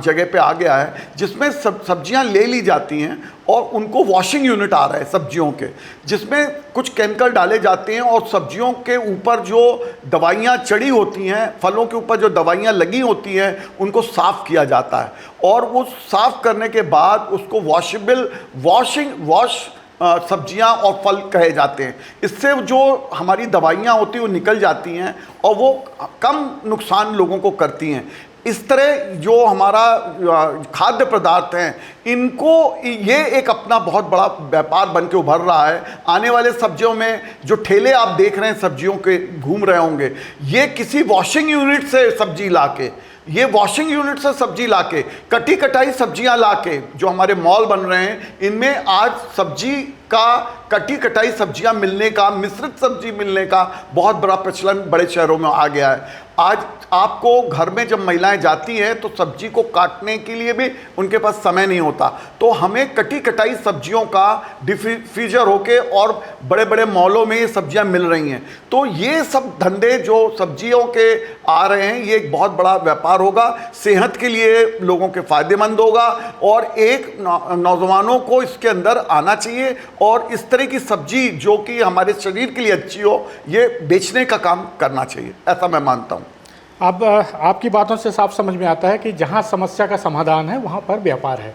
B: जगह पे आ गया है जिसमें सब्जियां ले ली जाती हैं और उनको वॉशिंग यूनिट आ रहा है सब्जियों के, जिसमें कुछ केमिकल डाले जाते हैं और सब्जियों के ऊपर जो दवाइयाँ चढ़ी होती हैं, फलों के ऊपर जो दवाइयाँ लगी होती हैं, उनको साफ़ किया जाता है और वो साफ़ करने के बाद उसको वॉश सब्जियां और फल कहे जाते हैं। इससे जो हमारी दवाइयां होती हैं वो निकल जाती हैं और वो कम नुकसान लोगों को करती हैं। इस तरह जो हमारा खाद्य पदार्थ हैं, इनको ये एक अपना बहुत बड़ा व्यापार बन के उभर रहा है। आने वाले सब्जियों में जो ठेले आप देख रहे हैं सब्जियों के घूम रहे होंगे, ये किसी वॉशिंग यूनिट से सब्जी लाके, ये वॉशिंग यूनिट से सब्जी लाके, कटी कटाई सब्जियां लाके जो हमारे मॉल बन रहे हैं, इनमें आज सब्जी का कटी कटाई सब्जियां मिलने का, मिश्रित सब्जी मिलने का बहुत बड़ा प्रचलन बड़े शहरों में आ गया है। आज आपको घर में जब महिलाएं जाती हैं तो सब्जी को काटने के लिए भी उनके पास समय नहीं होता, तो हमें कटी कटाई सब्जियों का डिफ्यूजर होके और बड़े बड़े मॉलों में ये सब्जियां मिल रही हैं। तो ये सब धंधे जो सब्जियों के आ रहे हैं, ये एक बहुत बड़ा व्यापार होगा, सेहत के लिए लोगों के फ़ायदेमंद होगा और एक नौजवानों को इसके अंदर आना चाहिए और इस तरह की सब्जी जो कि हमारे शरीर के लिए अच्छी हो, ये बेचने का काम करना चाहिए, ऐसा मैं मानता हूँ।
A: अब आपकी बातों से साफ समझ में आता है कि जहाँ समस्या का समाधान है वहाँ पर व्यापार है,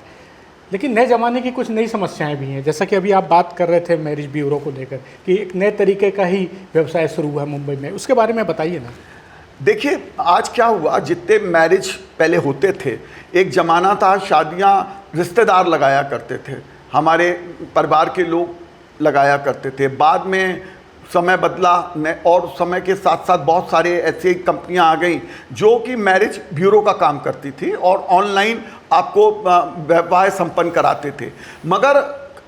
A: लेकिन नए ज़माने की कुछ नई समस्याएं भी हैं। जैसा कि अभी आप बात कर रहे थे मैरिज ब्यूरो को लेकर कि एक नए तरीके का ही व्यवसाय शुरू हुआ है मुंबई में, उसके बारे में बताइए ना।
B: देखिए आज क्या हुआ, जितने मैरिज पहले होते थे, एक ज़माना था शादियां रिश्तेदार लगाया करते थे, हमारे परिवार के लोग लगाया करते थे। बाद में समय बदला और समय के साथ साथ बहुत सारे ऐसी कंपनियां आ गई जो कि मैरिज ब्यूरो का काम करती थी और ऑनलाइन आपको वैवाह संपन्न कराते थे। मगर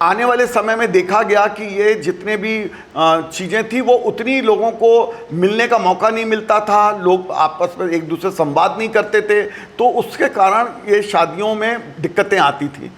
B: आने वाले समय में देखा गया कि ये जितने भी चीज़ें थी वो उतनी लोगों को मिलने का मौका नहीं मिलता था, लोग आपस में एक दूसरे संवाद नहीं करते थे, तो उसके कारण ये शादियों में दिक्कतें आती थी।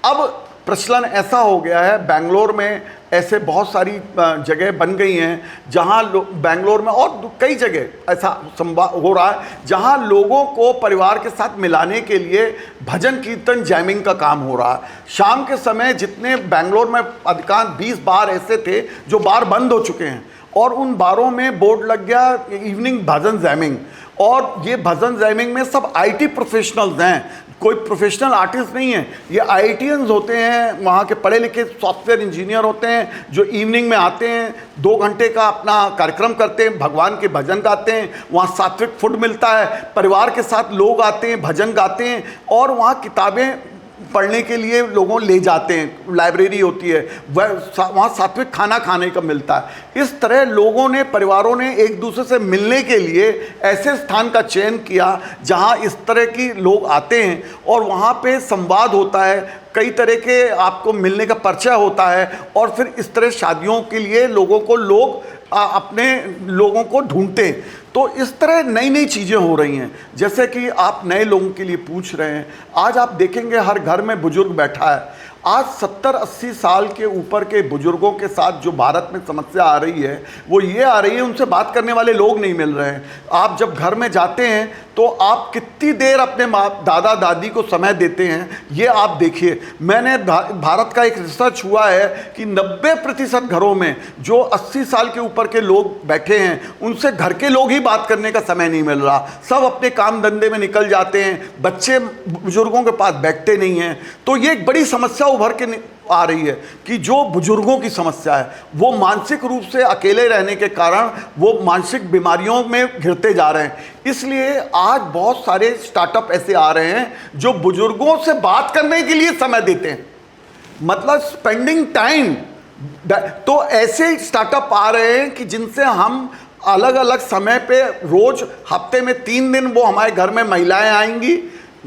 B: अब प्रचलन ऐसा हो गया है, बेंगलोर में ऐसे बहुत सारी जगह बन गई हैं जहां बेंगलोर में और कई जगह ऐसा संवाद हो रहा है जहां लोगों को परिवार के साथ मिलाने के लिए भजन कीर्तन जैमिंग का काम हो रहा है। शाम के समय जितने बेंगलोर में अधिकांश 20 बार ऐसे थे जो बार बंद हो चुके हैं और उन बारों में बोर्ड लग गया इवनिंग भजन जैमिंग, और ये भजन जैमिंग में सब IT प्रोफेशनल्स हैं, कोई प्रोफेशनल आर्टिस्ट नहीं है, ये IITians होते हैं, वहाँ के पढ़े लिखे सॉफ्टवेयर इंजीनियर होते हैं जो इवनिंग में आते हैं, 2 घंटे का अपना कार्यक्रम करते हैं, भगवान के भजन गाते हैं, वहाँ सात्विक फूड मिलता है, परिवार के साथ लोग आते हैं, भजन गाते हैं और वहाँ किताबें पढ़ने के लिए लोगों ले जाते हैं, लाइब्रेरी होती है, वहाँ सात्विक खाना खाने का मिलता है। इस तरह लोगों ने, परिवारों ने एक दूसरे से मिलने के लिए ऐसे स्थान का चयन किया जहाँ इस तरह की लोग आते हैं और वहाँ पे संवाद होता है, कई तरह के आपको मिलने का परिचय होता है और फिर इस तरह शादियों के लिए लोगों को अपने लोगों को ढूंढते हैं। तो इस तरह नई नई चीज़ें हो रही हैं। जैसे कि आप नए लोगों के लिए पूछ रहे हैं, आज आप देखेंगे हर घर में बुजुर्ग बैठा है। आज 70-80 साल के ऊपर के बुजुर्गों के साथ जो भारत में समस्या आ रही है वो ये आ रही है, उनसे बात करने वाले लोग नहीं मिल रहे हैं। आप जब घर में जाते हैं तो आप कितनी देर अपने दादा दादी को समय देते हैं, ये आप देखिए। मैंने भारत का एक रिसर्च हुआ है कि 90% घरों में जो 80 साल के ऊपर के लोग बैठे हैं उनसे घर के लोग ही बात करने का समय नहीं मिल रहा, सब अपने काम धंधे में निकल जाते हैं, बच्चे बुजुर्गों के पास बैठते नहीं हैं। तो ये एक बड़ी समस्या उभर के आ रही है कि जो बुजुर्गों की समस्या है वो मानसिक रूप से अकेले रहने के कारण वो मानसिक बीमारियों में घिरते जा रहे हैं। इसलिए आज बहुत सारे स्टार्टअप ऐसे आ रहे हैं जो बुजुर्गों से बात करने के लिए समय देते हैं, मतलब स्पेंडिंग टाइम। तो ऐसे स्टार्टअप आ रहे हैं कि जिनसे हम अलग अलग समय पे रोज हफ्ते में 3 दिन वो हमारे घर में महिलाएं आएंगी,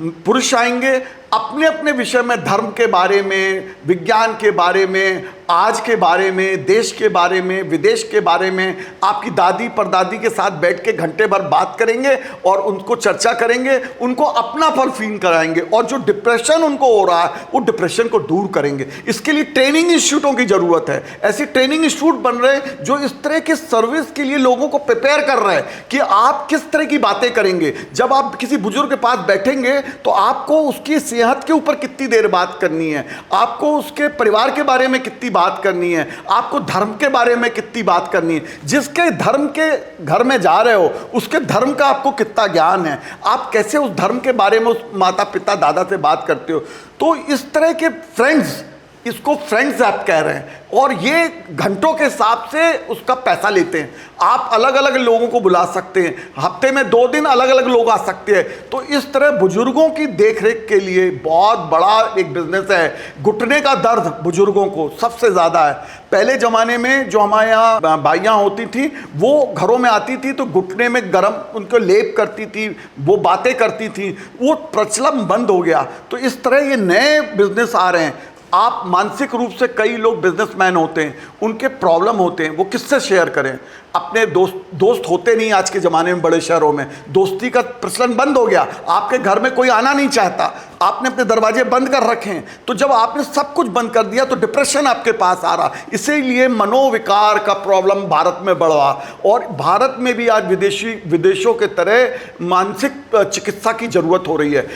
B: पुरुष आएंगे, अपने अपने विषय में, धर्म के बारे में, विज्ञान के बारे में, आज के बारे में, देश के बारे में, विदेश के बारे में आपकी दादी परदादी के साथ बैठ के घंटे भर बात करेंगे और उनको चर्चा करेंगे, उनको अपनापन फील कराएंगे और जो डिप्रेशन उनको हो रहा है वो डिप्रेशन को दूर करेंगे। इसके लिए ट्रेनिंग इंस्टीट्यूटों की ज़रूरत है। ऐसे ट्रेनिंग इंस्टीट्यूट बन रहे हैं जो इस तरह की सर्विस के लिए लोगों को प्रिपेयर कर रहे हैं कि आप किस तरह की बातें करेंगे। जब आप किसी बुजुर्ग के पास बैठेंगे तो आपको उसकी सेहत के ऊपर कितनी देर बात करनी है, आपको उसके परिवार के बारे में कितनी बात करनी है, आपको धर्म के बारे में कितनी बात करनी है, जिसके धर्म के घर में जा रहे हो उसके धर्म का आपको कितना ज्ञान है, आप कैसे उस धर्म के बारे में उस माता पिता दादा से बात करते हो। तो इस तरह के फ्रेंड्स, इसको फ्रेंड्स ऐप कह रहे हैं और ये घंटों के हिसाब से उसका पैसा लेते हैं। आप अलग अलग लोगों को बुला सकते हैं, हफ्ते में 2 दिन अलग अलग लोग आ सकते हैं। तो इस तरह बुजुर्गों की देखरेख के लिए बहुत बड़ा एक बिजनेस है। घुटने का दर्द बुजुर्गों को सबसे ज़्यादा है। पहले ज़माने में जो हमारे यहाँ बाइयाँ होती थी वो घरों में आती थी तो घुटने में गर्म उनको लेप करती थी, वो बातें करती थी, वो प्रचलन बंद हो गया। तो इस तरह ये नए बिजनेस आ रहे हैं। आप मानसिक रूप से, कई लोग बिजनेसमैन होते हैं, उनके प्रॉब्लम होते हैं, वो किससे शेयर करें। अपने दोस्त होते नहीं आज के ज़माने में, बड़े शहरों में दोस्ती का प्रचलन बंद हो गया। आपके घर में कोई आना नहीं चाहता, आपने अपने दरवाजे बंद कर रखे हैं। तो जब आपने सब कुछ बंद कर दिया तो डिप्रेशन आपके पास आ रहा। इसीलिए मनोविकार का प्रॉब्लम भारत में बढ़ा और भारत में भी आज विदेशों के तरह मानसिक चिकित्सा की ज़रूरत हो रही है।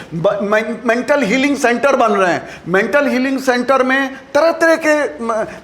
B: मेंटल हीलिंग सेंटर बन रहे हैं। मेंटल हीलिंग सेंटर में तरह तरह के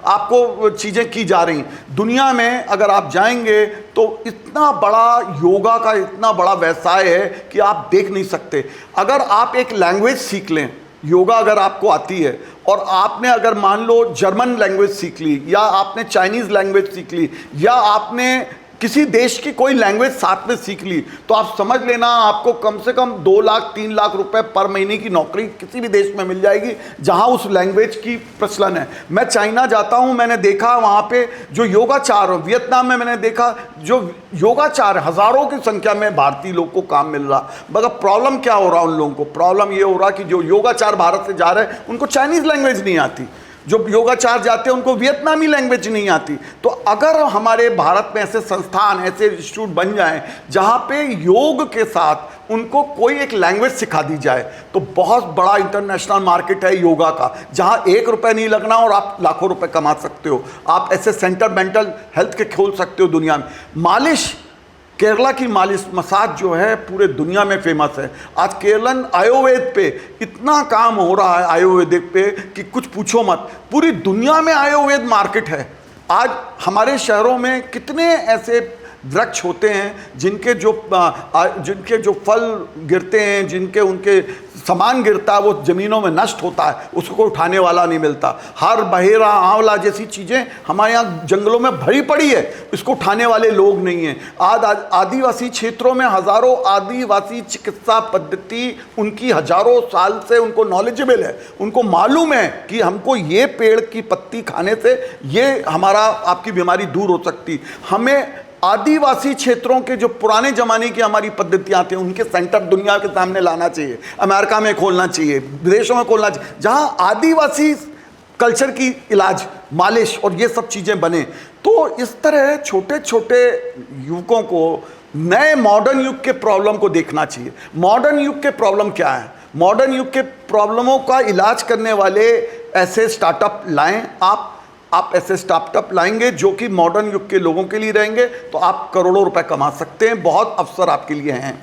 B: आपको चीज़ें की जा रही। दुनिया में अगर आप जाएंगे जाएंगे तो इतना बड़ा योगा का इतना बड़ा व्यवसाय है कि आप देख नहीं सकते। अगर आप एक लैंग्वेज सीख लें, योगा अगर आपको आती है और आपने अगर मान लो जर्मन लैंग्वेज सीख ली, या आपने चाइनीज़ लैंग्वेज सीख ली, या आपने किसी देश की कोई लैंग्वेज साथ में सीख ली, तो आप समझ लेना आपको कम से कम 2 लाख 3 लाख रुपए पर महीने की नौकरी किसी भी देश में मिल जाएगी जहां उस लैंग्वेज की प्रचलन है। मैं चाइना जाता हूं, मैंने देखा वहां पे जो योगाचार, वियतनाम में मैंने देखा जो योगाचार, हज़ारों की संख्या में भारतीय लोग को काम मिल रहा। मगर प्रॉब्लम क्या हो रहा उन लोगों को? प्रॉब्लम ये हो रहा कि जो योगाचार भारत से जा रहे हैं उनको चाइनीज़ लैंग्वेज नहीं आती, जो योगाचार जाते हैं उनको वियतनामी लैंग्वेज नहीं आती। तो अगर हमारे भारत में ऐसे संस्थान, ऐसे इंस्टीट्यूट बन जाएं जहां पे योग के साथ उनको कोई एक लैंग्वेज सिखा दी जाए, तो बहुत बड़ा इंटरनेशनल मार्केट है योगा का, जहां 1 रुपये नहीं लगना और आप लाखों रुपए कमा सकते हो। आप ऐसे सेंटर मेंटल हेल्थ के खोल सकते हो दुनिया में। मालिश, केरला की मालिश मसाज जो है पूरे दुनिया में फेमस है। आज केरलन आयुर्वेद पे इतना काम हो रहा है, आयुर्वेदिक पे, कि कुछ पूछो मत। पूरी दुनिया में आयुर्वेद मार्केट है। आज हमारे शहरों में कितने ऐसे वृक्ष होते हैं जिनके जो फल गिरते हैं, जिनके उनके सामान गिरता है, वो ज़मीनों में नष्ट होता है, उसको उठाने वाला नहीं मिलता। हर बहेरा, आंवला जैसी चीज़ें हमारे यहाँ जंगलों में भरी पड़ी है, इसको उठाने वाले लोग नहीं हैं। आज आदिवासी क्षेत्रों में हज़ारों आदिवासी चिकित्सा पद्धति उनकी हज़ारों साल से उनको नॉलेजेबल है। उनको मालूम है कि हमको ये पेड़ की पत्ती खाने से ये हमारा आपकी बीमारी दूर हो सकती। हमें आदिवासी क्षेत्रों के जो पुराने ज़माने की हमारी पद्धतियाँ थी उनके सेंटर दुनिया के सामने लाना चाहिए। अमेरिका में खोलना चाहिए, विदेशों में खोलना चाहिए, जहाँ आदिवासी कल्चर की इलाज, मालिश और ये सब चीज़ें बने। तो इस तरह छोटे छोटे युवकों को नए मॉडर्न युग के प्रॉब्लम को देखना चाहिए। मॉडर्न युग के प्रॉब्लम क्या है? मॉडर्न युग के प्रॉब्लमों का इलाज करने वाले ऐसे स्टार्टअप लाएं। आप ऐसे स्टार्टअप लाएंगे जो कि मॉडर्न युग के लोगों के लिए रहेंगे, तो आप करोड़ों रुपए कमा सकते हैं। बहुत अवसर आपके लिए हैं।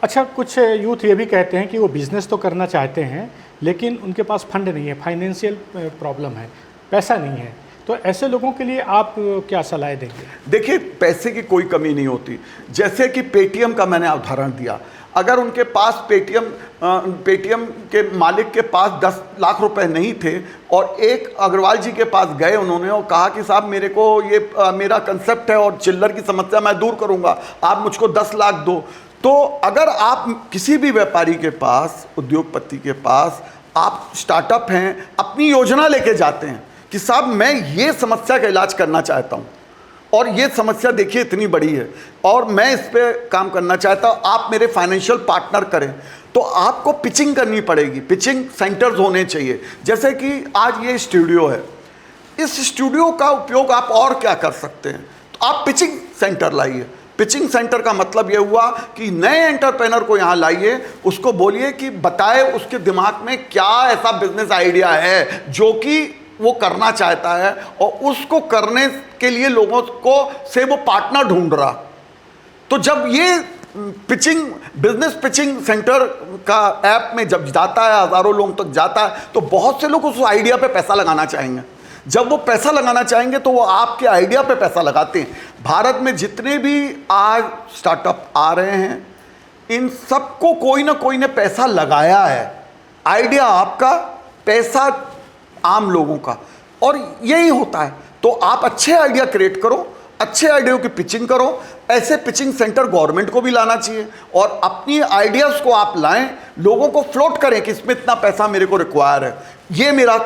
A: अच्छा, कुछ यूथ ये भी कहते हैं कि वो बिज़नेस तो करना चाहते हैं लेकिन उनके पास फंड नहीं है, फाइनेंशियल प्रॉब्लम है, पैसा नहीं है। तो ऐसे लोगों के लिए आप क्या सलाह देंगे?
B: देखिए, पैसे की कोई कमी नहीं होती। जैसे कि पेटीएम का मैंने उदाहरण दिया, अगर उनके पास पेटीएम के मालिक के पास 10 लाख रुपए नहीं थे और एक अग्रवाल जी के पास गए उन्होंने और कहा कि साहब मेरे को ये मेरा कंसेप्ट है और चिल्लर की समस्या मैं दूर करूंगा, आप मुझको 10 लाख दो। तो अगर आप किसी भी व्यापारी के पास, उद्योगपति के पास, आप स्टार्टअप हैं, अपनी योजना लेके जाते हैं कि साहब मैं ये समस्या का इलाज करना चाहता हूँ और ये समस्या देखिए इतनी बड़ी है और मैं इस पे काम करना चाहता हूँ, आप मेरे फाइनेंशियल पार्टनर करें, तो आपको पिचिंग करनी पड़ेगी। पिचिंग सेंटर्स होने चाहिए। जैसे कि आज ये स्टूडियो है, इस स्टूडियो का उपयोग आप और क्या कर सकते हैं? तो आप पिचिंग सेंटर लाइए। पिचिंग सेंटर का मतलब ये हुआ कि नए एंटरप्रेनर को यहाँ लाइए, उसको बोलिए कि बताए उसके दिमाग में क्या ऐसा बिजनेस आइडिया है जो कि वो करना चाहता है और उसको करने के लिए लोगों को से वो पार्टनर ढूंढ रहा। तो जब ये बिजनेस पिचिंग सेंटर का ऐप में जब जाता है, हज़ारों लोगों तक जाता है, तो बहुत से लोग उस आइडिया पे पैसा लगाना चाहेंगे। जब वो पैसा लगाना चाहेंगे तो वो आपके आइडिया पे पैसा लगाते हैं। भारत में जितने भी आज स्टार्टअप आ रहे हैं, इन सबको कोई ना कोई ने पैसा लगाया है। आइडिया आपका, पैसा आम लोगों का, और यही होता है। तो आप अच्छे आइडिया क्रिएट करो, अच्छे आइडिया की पिचिंग करो। ऐसे पिचिंग सेंटर गवर्नमेंट को भी लाना चाहिए और अपनी आइडियाज़ को आप लाएं, लोगों को फ्लोट करें कि इसमें इतना पैसा मेरे को रिक्वायर है, ये मेरा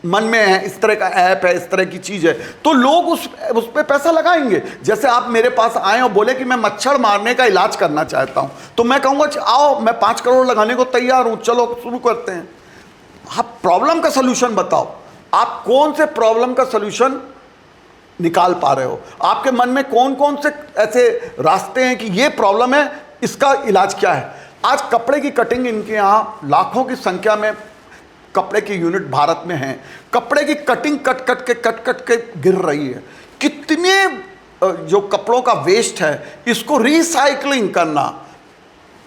B: मन में है, इस तरह का ऐप है, इस तरह की चीज़ है, तो लोग उस पर पैसा लगाएंगे। जैसे आप मेरे पास आए और बोले कि मैं मच्छर मारने का इलाज करना चाहता हूँ, तो मैं कहूँगा आओ, मैं 5 करोड़ लगाने को तैयार हूँ, चलो शुरू करते हैं। आप प्रॉब्लम का सलूशन बताओ, आप कौन से प्रॉब्लम का सलूशन निकाल पा रहे हो, आपके मन में कौन कौन से ऐसे रास्ते हैं कि ये प्रॉब्लम है, इसका इलाज क्या है। आज कपड़े की कटिंग, इनके यहाँ लाखों की संख्या में कपड़े की यूनिट भारत में हैं। कपड़े की कटिंग कट कट के गिर रही है। कितने जो कपड़ों का वेस्ट है, इसको रिसाइकलिंग करना,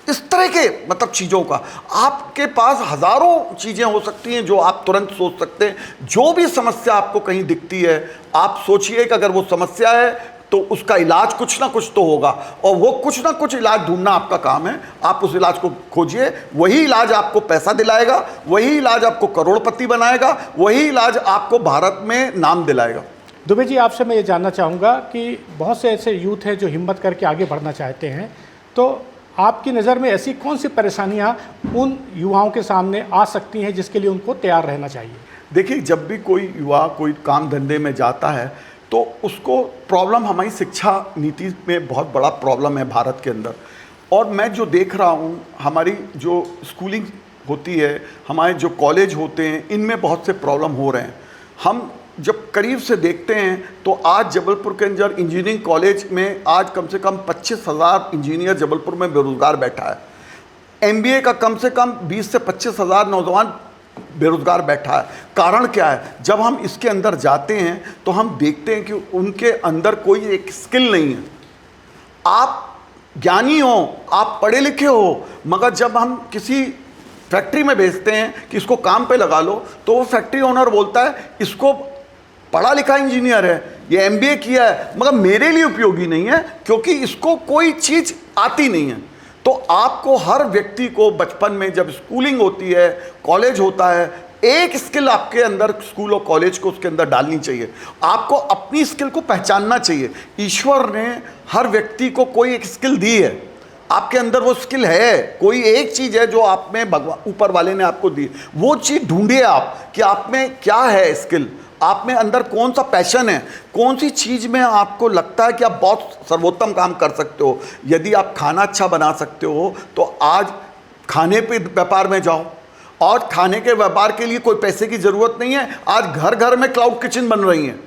B: इस तरह के मतलब चीज़ों का आपके पास हज़ारों चीज़ें हो सकती हैं जो आप तुरंत सोच सकते हैं। जो भी समस्या आपको कहीं दिखती है, आप सोचिए कि अगर वो समस्या है तो उसका इलाज कुछ ना कुछ तो होगा, और वो कुछ ना कुछ इलाज ढूंढना आपका काम है। आप उस इलाज को खोजिए, वही इलाज आपको पैसा दिलाएगा, वही इलाज आपको करोड़पति बनाएगा, वही इलाज आपको भारत में नाम दिलाएगा।
A: दुबे जी, आपसे मैं ये जानना चाहूँगा कि बहुत से ऐसे यूथ हैं जो हिम्मत करके आगे बढ़ना चाहते हैं, तो आपकी नज़र में ऐसी कौन सी परेशानियाँ उन युवाओं के सामने आ सकती हैं जिसके लिए उनको तैयार रहना चाहिए?
B: देखिए, जब भी कोई युवा कोई काम धंधे में जाता है तो उसको प्रॉब्लम, हमारी शिक्षा नीति में बहुत बड़ा प्रॉब्लम है भारत के अंदर। और मैं जो देख रहा हूँ, हमारी जो स्कूलिंग होती है, हमारे जो कॉलेज होते हैं, इनमें बहुत से प्रॉब्लम हो रहे हैं। हम जब करीब से देखते हैं तो आज जबलपुर के अंदर इंजीनियरिंग कॉलेज में आज कम से कम 25,000 इंजीनियर जबलपुर में बेरोज़गार बैठा है। MBA का कम से कम 20 से 25,000 नौजवान बेरोज़गार बैठा है। कारण क्या है? जब हम इसके अंदर जाते हैं तो हम देखते हैं कि उनके अंदर कोई एक स्किल नहीं है। आप ज्ञानी हो, आप पढ़े लिखे हो, मगर जब हम किसी फैक्ट्री में भेजते हैं कि इसको काम पे लगा लो, तो वो फैक्ट्री ओनर बोलता है इसको पढ़ा लिखा इंजीनियर है, ये MBA किया है, मगर मेरे लिए उपयोगी नहीं है क्योंकि इसको कोई चीज़ आती नहीं है। तो आपको, हर व्यक्ति को बचपन में जब स्कूलिंग होती है, कॉलेज होता है, एक स्किल आपके अंदर, स्कूल और कॉलेज को उसके अंदर डालनी चाहिए। आपको अपनी स्किल को पहचानना चाहिए। ईश्वर ने हर व्यक्ति को कोई एक स्किल दी है, आपके अंदर वो स्किल है, कोई एक चीज़ है जो आप में भगवान ऊपर वाले ने आपको दी। वो चीज़ ढूंढिए आप कि आप में क्या है स्किल, आप में अंदर कौन सा पैशन है, कौन सी चीज़ में आपको लगता है कि आप बहुत सर्वोत्तम काम कर सकते हो। यदि आप खाना अच्छा बना सकते हो तो आज खाने पे व्यापार में जाओ, और खाने के व्यापार के लिए कोई पैसे की ज़रूरत नहीं है। आज घर घर में क्लाउड किचन बन रही हैं।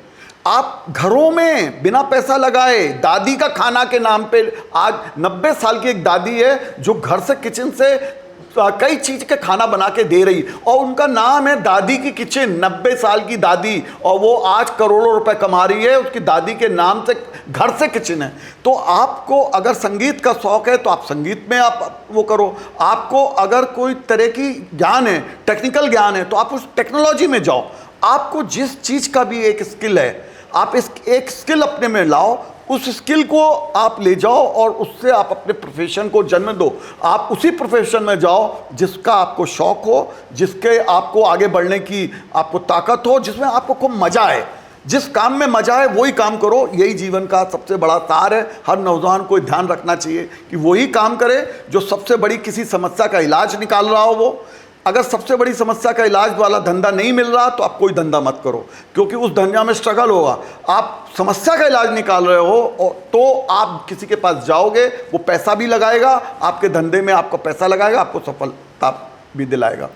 B: आप घरों में बिना पैसा लगाए दादी का खाना के नाम पे, आज 90 साल की एक दादी है जो घर से, किचन से कई चीज़ के खाना बना के दे रही, और उनका नाम है दादी की किचन। 90 साल की दादी, और वो आज करोड़ों रुपए कमा रही है, उसकी दादी के नाम से घर से किचन है। तो आपको अगर संगीत का शौक़ है तो आप संगीत में आप वो करो। आपको अगर कोई तरह की ज्ञान है, टेक्निकल ज्ञान है, तो आप उस टेक्नोलॉजी में जाओ। आपको जिस चीज़ का भी एक स्किल है, आप इस एक स्किल अपने में लाओ, उस स्किल को आप ले जाओ और उससे आप अपने प्रोफेशन को जन्म दो। आप उसी प्रोफेशन में जाओ जिसका आपको शौक़ हो, जिसके आपको आगे बढ़ने की आपको ताकत हो, जिसमें आपको खूब मज़ा आए। जिस काम में मज़ा है वही काम करो। यही जीवन का सबसे बड़ा सार है। हर नौजवान को ध्यान रखना चाहिए कि वही काम करे जो सबसे बड़ी किसी समस्या का इलाज निकाल रहा हो। वो अगर सबसे बड़ी समस्या का इलाज वाला धंधा नहीं मिल रहा तो आप कोई धंधा मत करो, क्योंकि उस धंधा में स्ट्रगल होगा। आप समस्या का इलाज निकाल रहे हो तो आप किसी के पास जाओगे, वो पैसा भी लगाएगा, आपके धंधे में आपको पैसा लगाएगा, आपको सफलता भी दिलाएगा।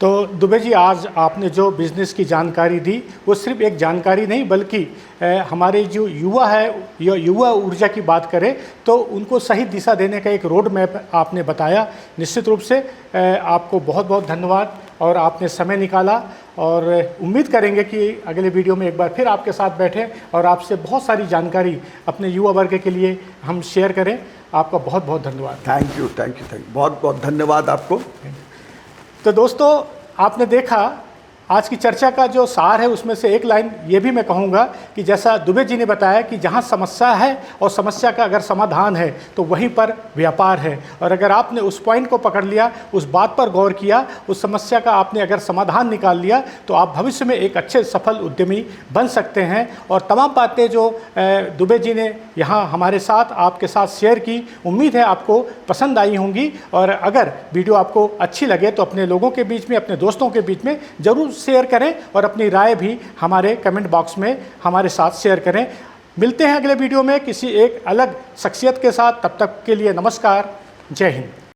A: तो दुबे जी, आज आपने जो बिज़नेस की जानकारी दी वो सिर्फ एक जानकारी नहीं, बल्कि हमारे जो युवा है, या युवा ऊर्जा की बात करें तो उनको सही दिशा देने का एक रोड मैप आपने बताया। निश्चित रूप से आपको बहुत बहुत धन्यवाद, और आपने समय निकाला, और उम्मीद करेंगे कि अगले वीडियो में एक बार फिर आपके साथ बैठें और आपसे बहुत सारी जानकारी अपने युवा वर्ग के लिए हम शेयर करें। आपका बहुत बहुत धन्यवाद।
B: Thank you, thank you, thank you, बहुत बहुत धन्यवाद आपको।
A: तो दोस्तों, आपने देखा आज की चर्चा का जो सार है, उसमें से एक लाइन ये भी मैं कहूँगा कि जैसा दुबे जी ने बताया कि जहाँ समस्या है और समस्या का अगर समाधान है तो वहीं पर व्यापार है। और अगर आपने उस पॉइंट को पकड़ लिया, उस बात पर गौर किया, उस समस्या का आपने अगर समाधान निकाल लिया, तो आप भविष्य में एक अच्छे सफल उद्यमी बन सकते हैं। और तमाम बातें जो दुबे जी ने यहाँ हमारे साथ आपके साथ शेयर की, उम्मीद है आपको पसंद आई होंगी। और अगर वीडियो आपको अच्छी लगे तो अपने लोगों के बीच में, अपने दोस्तों के बीच में ज़रूर शेयर करें, और अपनी राय भी हमारे कमेंट बॉक्स में हमारे साथ शेयर करें। मिलते हैं अगले वीडियो में किसी एक अलग शख्सियत के साथ। तब तक के लिए नमस्कार, जय हिंद।